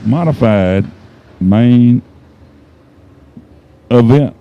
modified main event.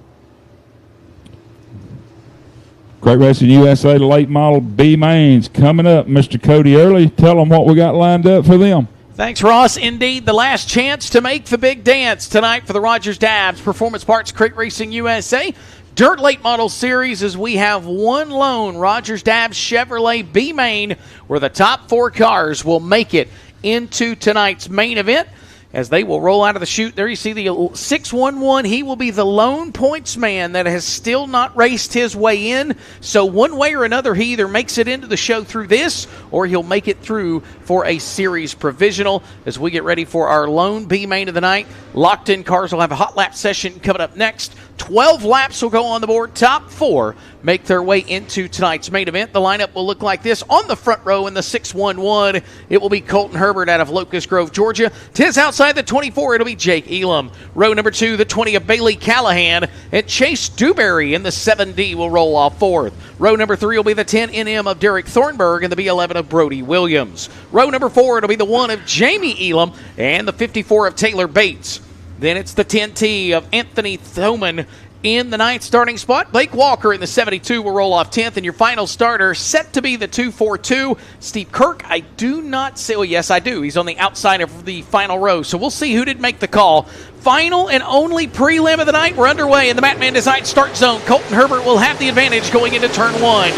Crate Racing USA late model B mains coming up. Mr. Cody Early, tell them what we got lined up for them. Thanks, Ross. Indeed, the last chance to make the big dance tonight for the Rogers Dabbs Performance Parts Crate Racing USA Dirt Late Model Series, as we have one lone Rogers Dabbs Chevrolet B main where the top 4 cars will make it into tonight's main event as they will roll out of the chute. There you see the 611. He will be the lone points man that has still not raced his way in. So one way or another, he either makes it into the show through this or he'll make it through for a series provisional as we get ready for our lone B main of the night. Locked in cars will have a hot lap session coming up next. 12 laps will go on the board. Top 4 make their way into tonight's main event. The lineup will look like this. On the front row in the 611, it will be Colton Herbert out of Locust Grove, Georgia. 10's outside the 24, it'll be Jake Elam. Row number 2, the 20 of Bailey Callahan. And Chase Dewberry in the 7D will roll off 4th. Row number 3 will be the 10 NM of Derek Thornburg and the B11 of Brody Williams. Row number 4, it'll be the 1 of Jamie Elam and the 54 of Taylor Bates. Then it's the 10T of Anthony Thoman in the 9th starting spot. Blake Walker in the 72 will roll off 10th. And your final starter set to be the 242. Steve Kirk, I do not say, oh yes I do. He's on the outside of the final row. So we'll see who did make the call. Final and only prelim of the night. We're underway in the Batman Design start zone. Colton Herbert will have the advantage going into turn 1.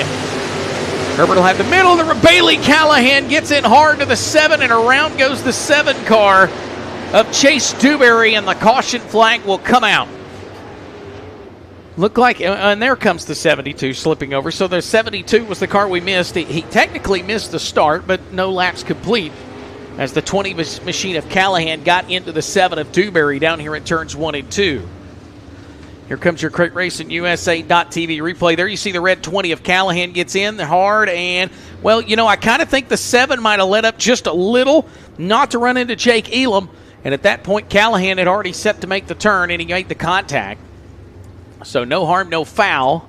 Herbert will have the middle. Bailey Callahan gets in hard to the 7, and around goes the 7 car of Chase Dewberry, and the caution flag will come out. Look like, and there comes the 72 slipping over. So the 72 was the car we missed. He technically missed the start, but no laps complete as the 20 machine of Callahan got into the 7 of Dewberry down here at turns 1 and 2. Here comes your Crate Racing USA.TV replay. There you see the red 20 of Callahan gets in hard, and, well, you know, I kind of think the 7 might have let up just a little not to run into Jake Elam. And at that point, Callahan had already set to make the turn, and he made the contact. So no harm, no foul.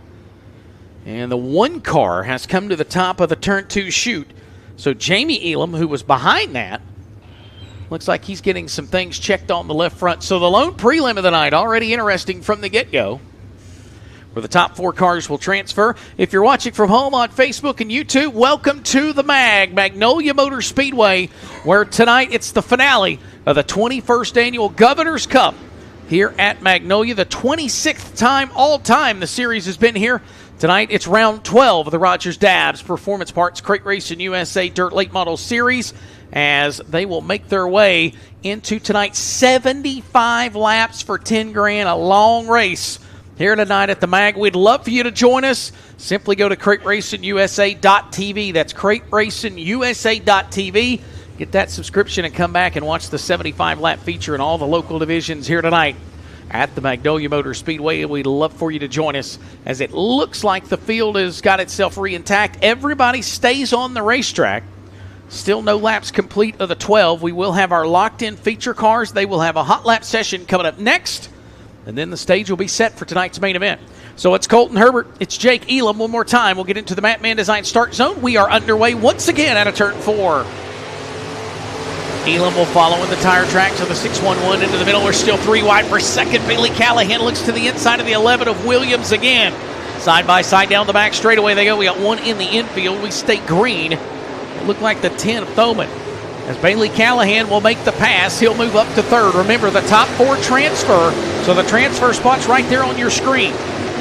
And the 1 car has come to the top of the turn 2 chute. So Jamie Elam, who was behind that, looks like he's getting some things checked on the left front. So the lone prelim of the night, already interesting from the get-go, where the top 4 cars will transfer. If you're watching from home on Facebook and YouTube, welcome to the Magnolia Motor Speedway, where tonight it's the finale of the 21st Annual Governor's Cup here at Magnolia. The 26th time all-time the series has been here. Tonight it's round 12 of the Rogers Dabbs Performance Parts Crate Racing USA Dirt Late Model Series, as they will make their way into tonight's 75 laps for 10 grand, a long race here tonight at the Mag. We'd love for you to join us. Simply go to CrateRacingUSA.tv. That's CrateRacingUSA.tv. Get that subscription and come back and watch the 75-lap feature in all the local divisions here tonight at the Magnolia Motor Speedway. We'd love for you to join us, as it looks like the field has got itself re-intact. Everybody stays on the racetrack. Still no laps complete of the 12. We will have our locked-in feature cars. They will have a hot lap session coming up next, and then the stage will be set for tonight's main event. So it's Colton Herbert. It's Jake Elam. One more time, we'll get into the Batman Design start zone. We are underway once again out of turn 4. Elam will follow in the tire tracks of the 611 into the middle. We're still 3 wide for second. Bailey Callahan looks to the inside of the 11 of Williams again. Side by side down the back straightaway they go. We got 1 in the infield. We stay green. It looked like the 10 of Thoman. As Bailey Callahan will make the pass, he'll move up to 3rd. Remember, the top 4 transfer, so the transfer spot's right there on your screen.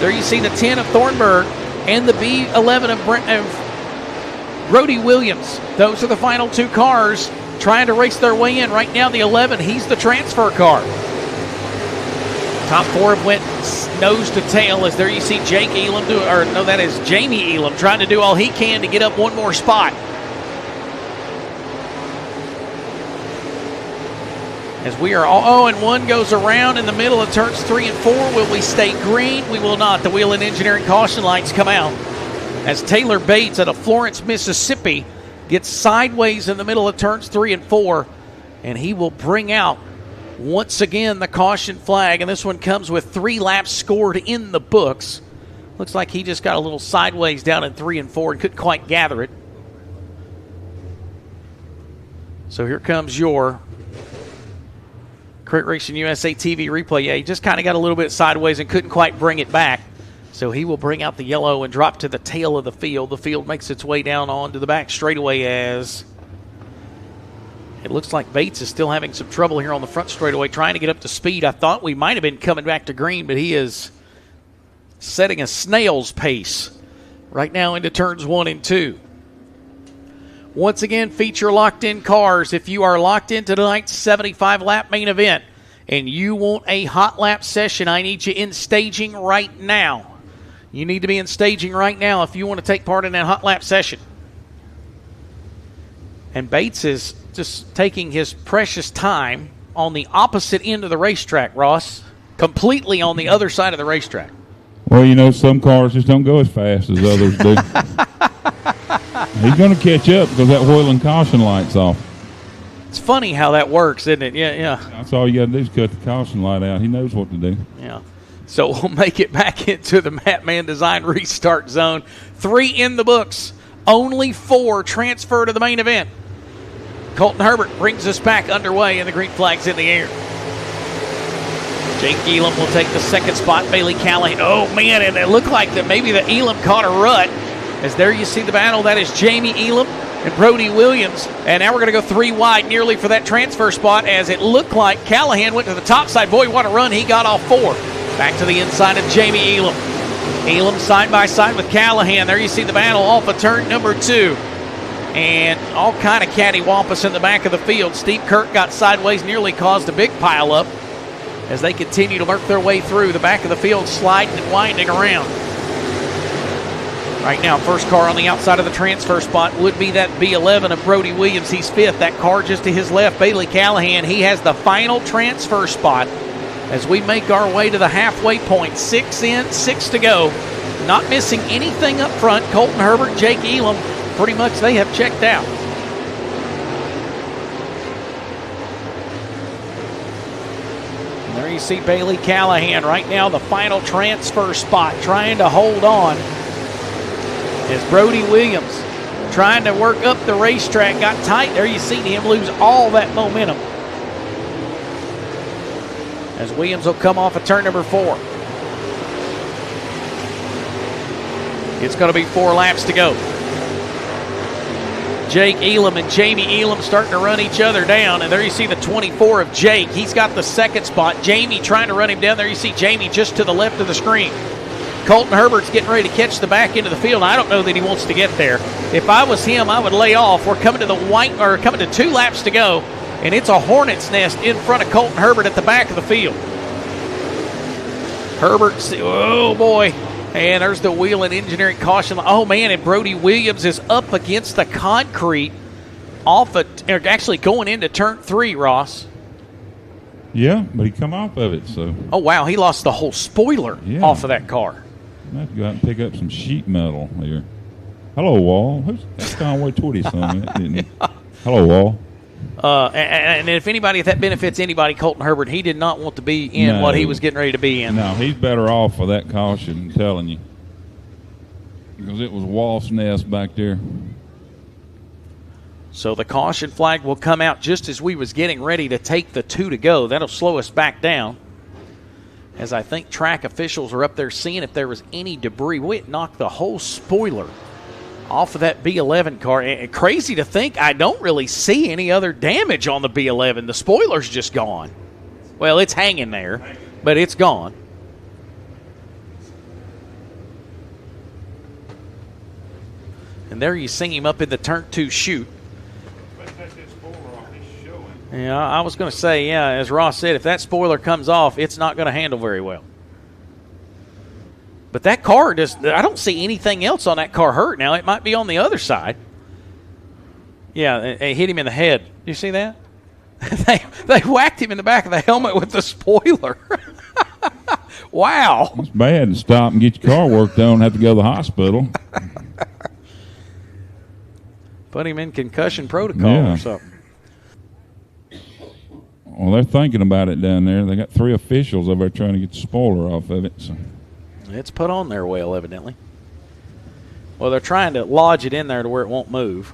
There you see the 10 of Thornburg and the B11 of Brody Williams. Those are the final 2 cars trying to race their way in. Right now, the 11, he's the transfer car. Top 4 have went nose to tail, as there you see Jake Elam that is Jamie Elam trying to do all he can to get up 1 more spot. As we are all, and 1 goes around in the middle of turns 3 and 4. Will we stay green? We will not. The Wheel and Engineering caution lights come out as Taylor Bates out of Florence, Mississippi, gets sideways in the middle of turns 3 and 4, and he will bring out once again the caution flag, and this one comes with 3 laps scored in the books. Looks like he just got a little sideways down in 3 and 4 and couldn't quite gather it. So here comes your Crit Racing USA TV replay. Yeah, he just kind of got a little bit sideways and couldn't quite bring it back. So he will bring out the yellow and drop to the tail of the field. The field makes its way down onto the back straightaway as it looks like Bates is still having some trouble here on the front straightaway trying to get up to speed. I thought we might have been coming back to green, but he is setting a snail's pace right now into turns 1 and 2. Once again, feature locked-in cars. If you are locked into tonight's 75-lap main event and you want a hot lap session, I need you in staging right now. You need to be in staging right now if you want to take part in that hot lap session. And Bates is just taking his precious time on the opposite end of the racetrack, Ross, completely on the other side of the racetrack. Well, you know, some cars just don't go as fast as others do. He's going to catch up because that wheel and caution light's off. It's funny how that works, isn't it? Yeah. That's all you got to do is cut the caution light out. He knows what to do. Yeah. So we'll make it back into the Matman Design restart zone. 3 in the books. Only 4 transfer to the main event. Colton Herbert brings us back underway, and the green flag's in the air. Jake Elam will take the second spot. Bailey Callahan. Oh, man, and it looked like that maybe the Elam caught a rut. As there you see the battle. That is Jamie Elam and Brody Williams. And now we're going to go 3 wide nearly for that transfer spot as it looked like Callahan went to the top side. Boy, what a run. He got off 4. Back to the inside of Jamie Elam. Elam side by side with Callahan. There you see the battle off of turn number 2. And all kind of cattywampus in the back of the field. Steve Kirk got sideways, nearly caused a big pileup as they continue to work their way through the back of the field, sliding and winding around. Right now, first car on the outside of the transfer spot would be that B11 of Brody Williams. He's 5th. That car just to his left, Bailey Callahan. He has the final transfer spot as we make our way to the halfway point. 6 in, 6 to go. Not missing anything up front. Colton Herbert, Jake Elam, pretty much they have checked out. And there you see Bailey Callahan right now, the final transfer spot, trying to hold on. Is Brody Williams trying to work up the racetrack, got tight. There you see him lose all that momentum. As Williams will come off of turn number 4. It's going to be 4 laps to go. Jake Elam and Jamie Elam starting to run each other down. And there you see the 24 of Jake. He's got the second spot. Jamie trying to run him down. There you see Jamie just to the left of the screen. Colton Herbert's getting ready to catch the back end of the field. I don't know that he wants to get there. If I was him, I would lay off. We're coming to coming to 2 laps to go, and it's a hornet's nest in front of Colton Herbert at the back of the field. Herbert, oh boy, and there's the wheel and engineering caution. Oh man, and Brody Williams is up against the concrete actually going into turn 3, Ross. Yeah, but he come off of it, so. Oh wow, he lost the whole spoiler off of that car. I have to go out and pick up some sheet metal here. Hello, Wall. That's Conway Twitty song that, didn't he? Hello, Wall. And if anybody, if that benefits anybody, Colton Herbert, he did not want to be in what he was getting ready to be in. No, he's better off for that caution, I'm telling you. Because it was Wall's nest back there. So the caution flag will come out just as we was getting ready to take the 2 to go. That'll slow us back down. As I think track officials are up there seeing if there was any debris. We knocked the whole spoiler off of that B11 car. And crazy to think, I don't really see any other damage on the B11. The spoiler's just gone. Well, it's hanging there, but it's gone. And there you see him up in the turn 2 chute. Yeah, I was going to say, yeah, as Ross said, if that spoiler comes off, it's not going to handle very well. But that car I don't see anything else on that car hurt. Now, it might be on the other side. Yeah, it hit him in the head. You see that? They whacked him in the back of the helmet with the spoiler. Wow. It's bad to stop and get your car worked on and have to go to the hospital. Put him in concussion protocol or something. Well, they're thinking about it down there. They got 3 officials over there trying to get the spoiler off of it. So. It's put on there well, evidently. Well, they're trying to lodge it in there to where it won't move.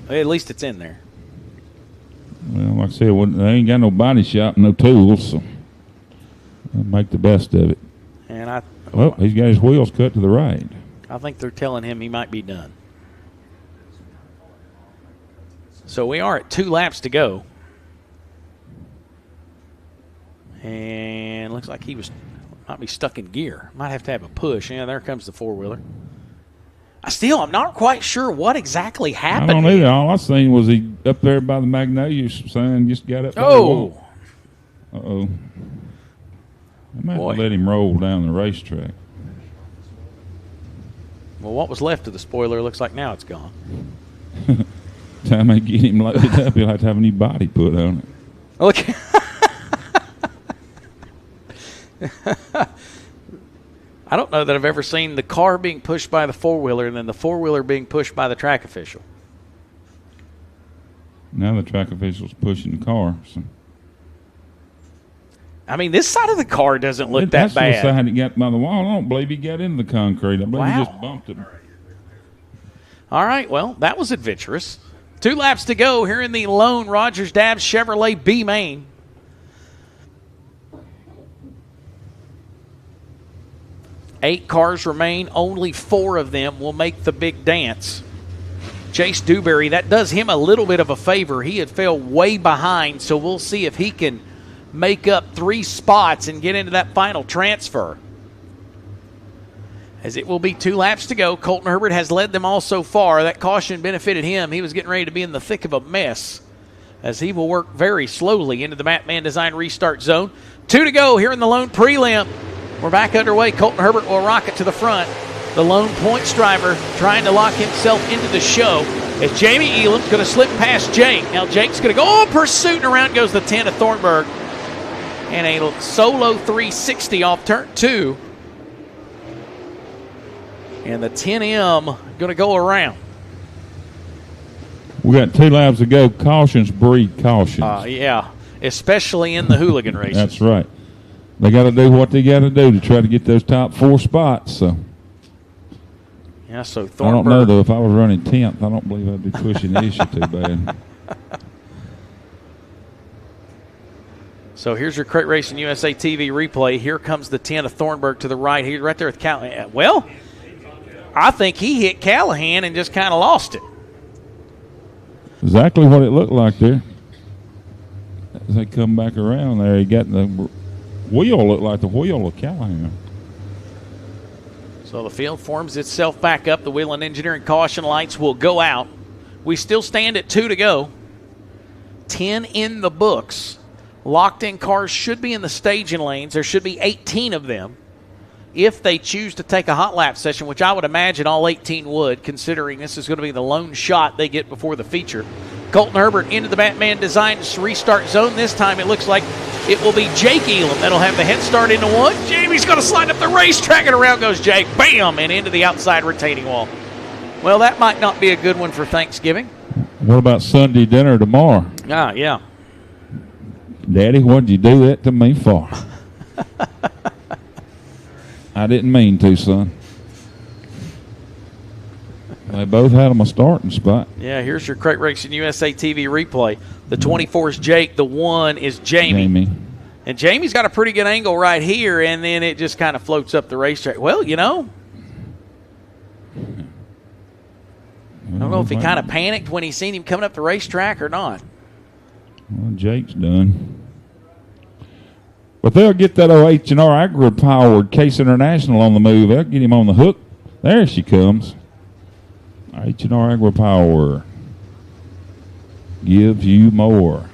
At least it's in there. Well, like I said, they ain't got no body shop, no tools, so they'll make the best of it. And he's got his wheels cut to the right. I think they're telling him he might be done. So we are at 2 laps to go. And looks like he might be stuck in gear. Might have to have a push. Yeah, there comes the four-wheeler. I'm not quite sure what exactly happened. I don't either. All I seen was he up there by the Magnolia sign, just got up. Oh. Uh-oh. I might have to let him roll down the racetrack. Well, what was left of the spoiler looks like now it's gone. Time they get him loaded up, he'll have to have a new body put on it. Okay. I don't know that I've ever seen the car being pushed by the four-wheeler and then the four-wheeler being pushed by the track official. Now the track official's pushing the car. So. I mean, this side of the car doesn't look that bad. That's the side he got by the wall. I don't believe he got into the concrete. I believe he just bumped it. All right, well, that was adventurous. 2 laps to go here in the lone Rogers-Dabbs Chevrolet B main. Eight cars remain. Only 4 of them will make the big dance. Chase Dewberry, that does him a little bit of a favor. He had fell way behind, so we'll see if he can make up 3 spots and get into that final transfer. As it will be 2 laps to go. Colton Herbert has led them all so far. That caution benefited him. He was getting ready to be in the thick of a mess as he will work very slowly into the Batman Design restart zone. 2 to go here in the lone prelim. We're back underway. Colton Herbert will rocket to the front. The lone points driver trying to lock himself into the show as Jamie Elam's going to slip past Jake. Now Jake's going to go pursuit, and around goes the 10 of Thornburg. And a solo 360 off turn 2. And the 10M going to go around. We got 2 laps to go. Cautions breed cautions. Yeah, especially in the hooligan races. That's right. They got to do what they got to do to try to get those top 4 spots. So. Yeah, so Thornburg. I don't know, though. If I was running 10th, I don't believe I'd be pushing the issue too bad. So here's your Crate Racing USA TV replay. Here comes the 10 of Thornburg to the right. He's right there with Callahan. Well, I think he hit Callahan and just kind of lost it. Exactly what it looked like there. As they come back around there, he got the wheel looked like the wheel of Callahan. So the field forms itself back up. The Wheel and Engineering caution lights will go out. We still stand at 2 to go. 10 in the books. Locked-in cars should be in the staging lanes. There should be 18 of them if they choose to take a hot lap session, which I would imagine all 18 would, considering this is going to be the lone shot they get before the feature. Colton Herbert into the Batman Design restart zone. This time it looks like it will be Jake Elam that'll have the head start into 1. Jamie's going to slide up the racetrack, and around goes Jake. Bam! And into the outside retaining wall. Well, that might not be a good one for Thanksgiving. What about Sunday dinner tomorrow? Yeah. Daddy, what'd you do that to me for? I didn't mean to, son. They both had them a starting spot. Yeah, here's your Crate Racing USA TV replay. The 24 is Jake. The 1 is Jamie. And Jamie's got a pretty good angle right here, and then it just kind of floats up the racetrack. Well, you know, I don't know if he kind of panicked when he seen him coming up the racetrack or not. Well, Jake's done. But they'll get that H&R Agri-powered Case International on the move. They'll get him on the hook. There she comes. H&R Agri-Power gives you more.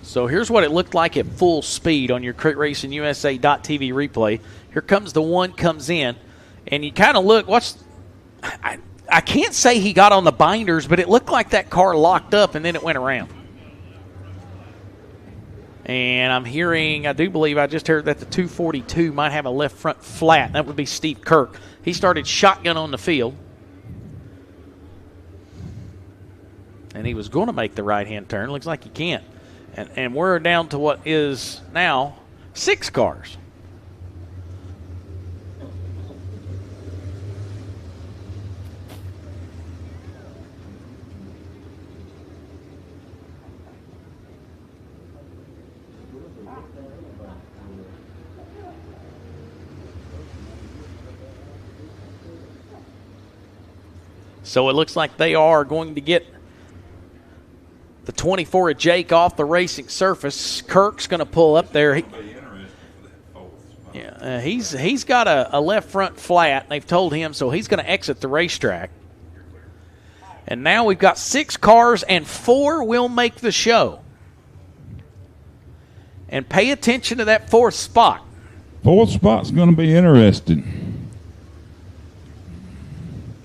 So here's what it looked like at full speed on your Crate Racing USA.TV replay. Here comes the 1 comes in, and you kind of look. I can't say he got on the binders, but it looked like that car locked up and then it went around. And I do believe I just heard that the 242 might have a left front flat. That would be Steve Kirk. He started shotgun on the field. And he was going to make the right-hand turn. Looks like he can't. And we're down to what is now 6 cars. So it looks like they are going to get the 24 of Jake off the racing surface. Kirk's going to pull up there. He's got a left front flat. They've told him, so he's going to exit the racetrack. And now we've got 6 cars, and 4 will make the show. And pay attention to that 4th spot. 4th spot's going to be interesting.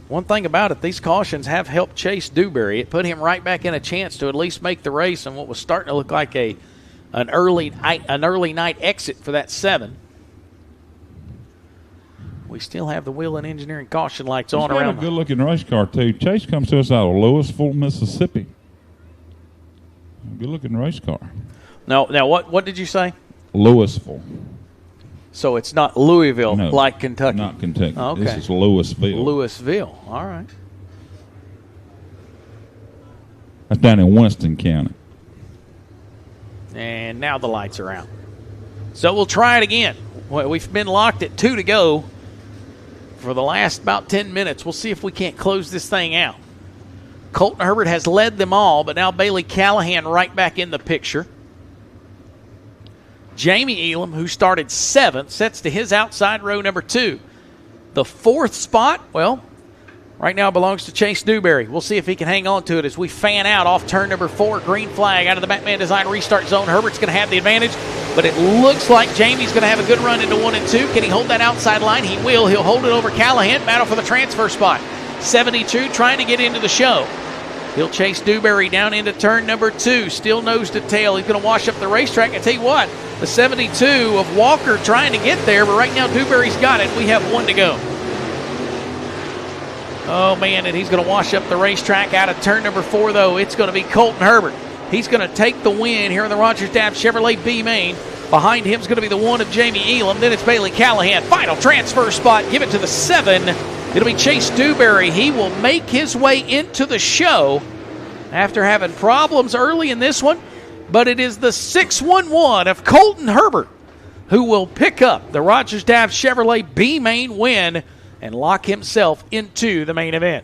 One thing about it, these cautions have helped Chase Dewberry. It put him right back in a chance to at least make the race on what was starting to look like an early night exit for that 7. We still have the Wheel and Engineering caution lights on around. He's got a good-looking race car, too. Chase comes to us out of Louisville, Mississippi. Good-looking race car. Now what did you say? Louisville. So it's not Louisville, no, like Kentucky? Not Kentucky. Okay. This is Louisville. Louisville. All right. That's down in Winston County. And now the lights are out. So we'll try it again. Well, we've been locked at 2 to go for the last about 10 minutes. We'll see if we can't close this thing out. Colton Herbert has led them all, but now Bailey Callahan right back in the picture. Jamie Elam, who started 7th, sets to his outside row number 2. The 4th spot, well, right now belongs to Chase Dewberry. We'll see if he can hang on to it as we fan out off turn number 4. Green flag out of the Batman Design restart zone. Herbert's going to have the advantage, but it looks like Jamie's going to have a good run into 1 and 2. Can he hold that outside line? He will. He'll hold it over Callahan. Battle for the transfer spot. 72 trying to get into the show. He'll chase Dewberry down into turn number 2. Still nose to tail. He's going to wash up the racetrack. I tell you what, the 72 of Walker trying to get there, but right now Dewberry's got it. We have 1 to go. Oh, man, and he's going to wash up the racetrack out of turn number 4, though. It's going to be Colton Herbert. He's going to take the win here in the Rogers Dabbs Chevrolet B main. Behind him is going to be the 1 of Jamie Elam. Then it's Bailey Callahan. Final transfer spot. Give it to the 7. It'll be Chase Dewberry. He will make his way into the show after having problems early in this one. But it is the 611 of Colton Herbert who will pick up the Rogers Dabbs Chevrolet B main win and lock himself into the main event.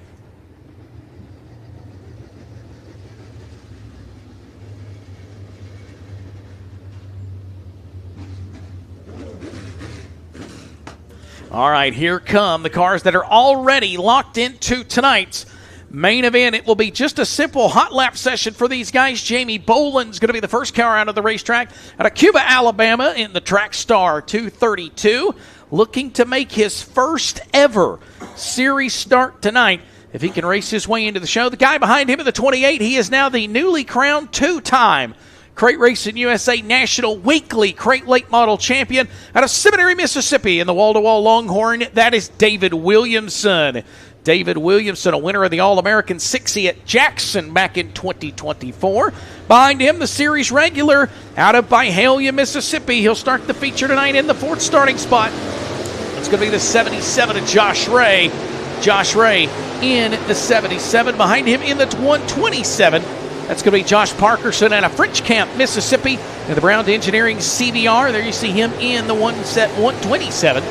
All right, here come the cars that are already locked into tonight's main event. It will be just a simple hot lap session for these guys. Jamie Boland's going to be the first car out of the racetrack out of Cuba, Alabama in the Track Star 232, looking to make his first ever series start tonight. If he can race his way into the show, the guy behind him in the 28, he is now the newly crowned 2-time Crate Racing USA National Weekly Crate Late Model Champion out of Seminary, Mississippi in the wall-to-wall Longhorn. That is David Williamson. David Williamson, a winner of the All-American 60 at Jackson back in 2024. Behind him, the series regular out of Byhalia, Mississippi. He'll start the feature tonight in the 4th starting spot. It's going to be the 77 of Josh Ray. Josh Ray in the 77. Behind him in the 127. That's going to be Josh Parkerson out of French Camp, Mississippi, in the Brown Engineering CBR. There you see him in the 127.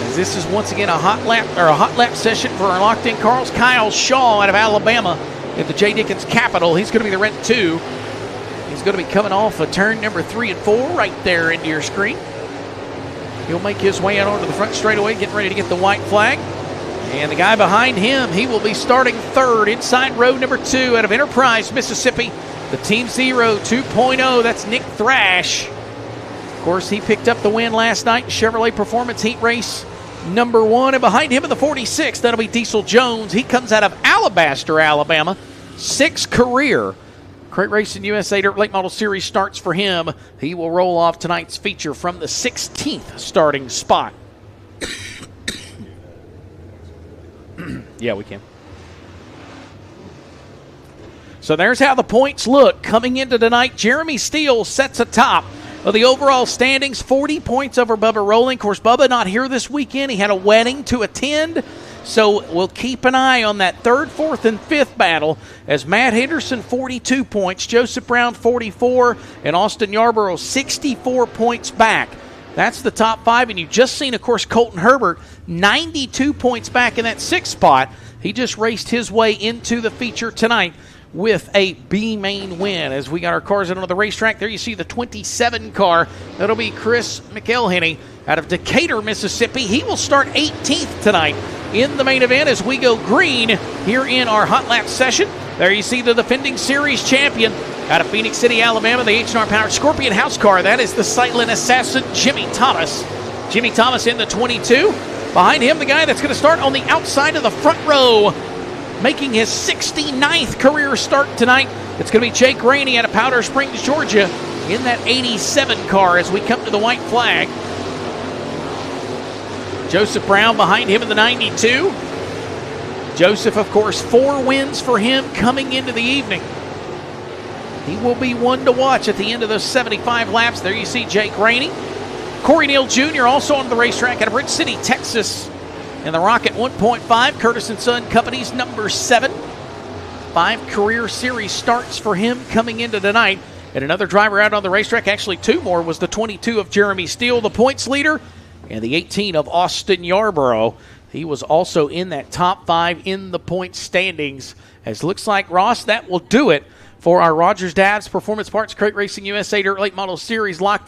As this is once again a hot lap session for our locked-in cars. Kyle Shaw out of Alabama at the J. Dickens Capitol. He's going to be the red 2. He's going to be coming off of turn number 3 and 4 right there into your screen. He'll make his way out onto the front straightaway, getting ready to get the white flag. And the guy behind him, he will be starting 3rd inside row number 2 out of Enterprise, Mississippi. The Team Zero 2.0, that's Nick Thrash. Of course, he picked up the win last night in Chevrolet Performance Heat Race number 1. And behind him in the 46, that'll be Diesel Jones. He comes out of Alabaster, Alabama. 6th career Crate Racing USA Dirt Late Model Series starts for him. He will roll off tonight's feature from the 16th starting spot. Yeah, we can. So there's how the points look coming into tonight. Jeremy Steele sets atop of the overall standings, 40 points over Bubba Rowling. Of course, Bubba not here this weekend. He had a wedding to attend, So we'll keep an eye on that third, fourth, and fifth battle as Matt Henderson, 42 points, Joseph Brown, 44, and Austin Yarborough, 64 points back. That's the top five, and you've just seen, of course, Colton Herbert, 92 points back in that sixth spot. He just raced his way into the feature tonight with a B-main win. As we got our cars out on the racetrack, there you see the 27 car. That'll be Chris McElhenney out of Decatur, Mississippi. He will start 18th tonight in the main event as we go green here in our hot lap session. There you see the defending series champion out of Phoenix City, Alabama, the H&R powered Scorpion house car. That is the silent assassin, Jimmy Thomas. Jimmy Thomas in the 22. Behind him, the guy that's going to start on the outside of the front row, making his 69th career start tonight. It's going to be Jake Rainey out of Powder Springs, Georgia, in that 87 car as we come to the white flag. Joseph Brown behind him in the 92. Joseph, of course, 4 wins for him coming into the evening. He will be one to watch at the end of those 75 laps. There you see Jake Rainey. Corey Neal Jr. also on the racetrack out of Bridge City, Texas, in the Rocket 1.5, Curtis & Son Company's number 7. 5 career series starts for him coming into tonight. And another driver out on the racetrack, actually 2 more, was the 22 of Jeremy Steele, the points leader, and the 18 of Austin Yarborough. He was also in that top 5 in the point standings. As looks like, Ross, that will do it for our Rogers Dabbs Performance Parts Crate Racing USA Dirt Late Model Series locked in.